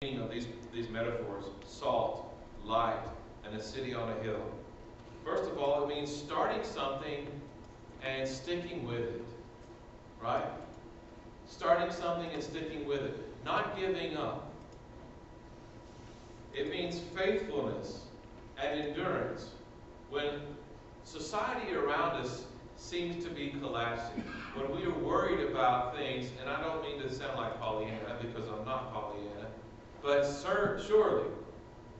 meaning of these metaphors: salt, light, and a city on a hill. First of all, it means starting something and sticking with it, right? Starting something and sticking with it, not giving up. It means faithfulness and endurance. When society around us seems to be collapsing, when we are worried about things, and I don't mean to sound like Pollyanna, because I'm not Pollyanna, but surely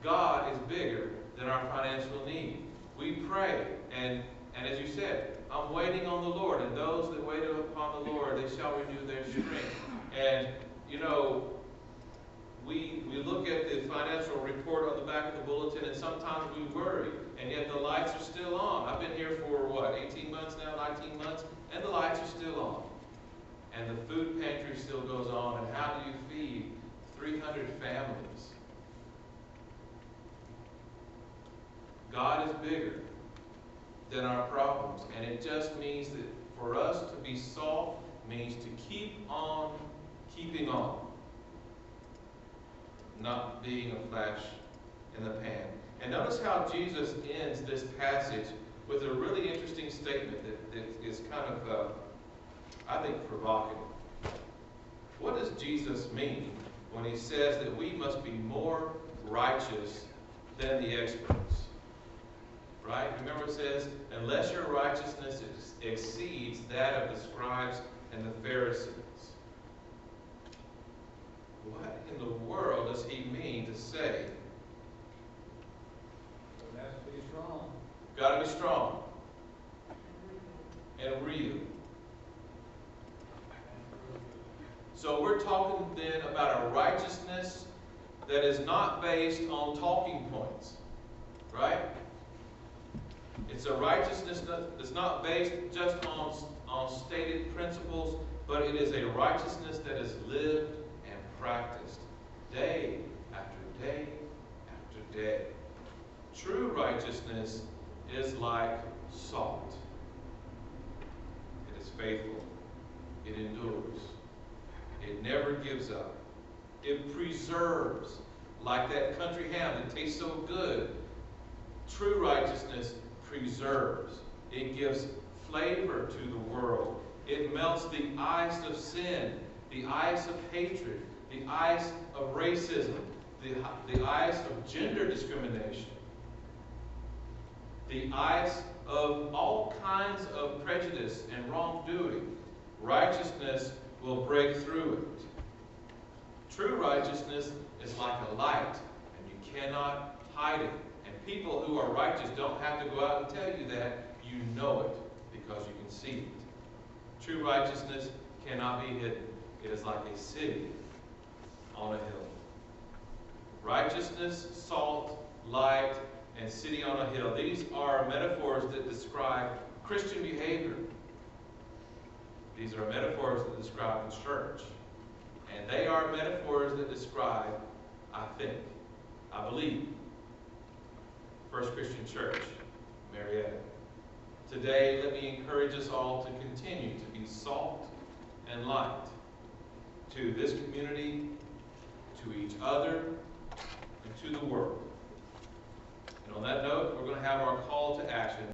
God is bigger than our financial need. We pray, and as you said, I'm waiting on the Lord, and those that wait upon the Lord, they shall renew their strength. And, you know, we look at the financial report on the back of the bulletin, and sometimes we worry, and yet the lights are still on. I've been here for, 18 months now, 19 months, and the lights are still on. And the food pantry still goes on, and how do you feed 300 families? God is bigger than our problems, and it just means that for us to be salt means to keep on keeping on, not being a flash in the pan. And notice how Jesus ends this passage with a really interesting statement that is kind of, I think, provocative. What does Jesus mean when he says that we must be more righteous than the experts? Right? Remember it says, unless your righteousness exceeds that of the scribes and the Pharisees. What in the world does he mean to say? It has to be strong. Got to be strong and real. So we're talking then about a righteousness that is not based on talking points, right? It's a righteousness that's not based just on stated principles, but it is a righteousness that is lived and practiced day after day after day. True righteousness is like salt. It is faithful. It endures. It never gives up. It preserves, like that country ham that tastes so good. True righteousness preserves. It gives flavor to the world. It melts the ice of sin, the ice of hatred, the ice of racism, the ice of gender discrimination, the ice of all kinds of prejudice and wrongdoing. Righteousness will break through it. True righteousness is like a light, and you cannot hide it. And people who are righteous don't have to go out and tell you that. You know it because you can see it. True righteousness cannot be hidden. It is like a city on a hill. Righteousness, salt, light, and city on a hill. These are metaphors that describe Christian behavior. These are metaphors that describe the church. And they are metaphors that describe, I believe, First Christian Church, Marietta. Today, let me encourage us all to continue to be salt and light to this community, to each other, and to the world. And on that note, we're going to have our call to action.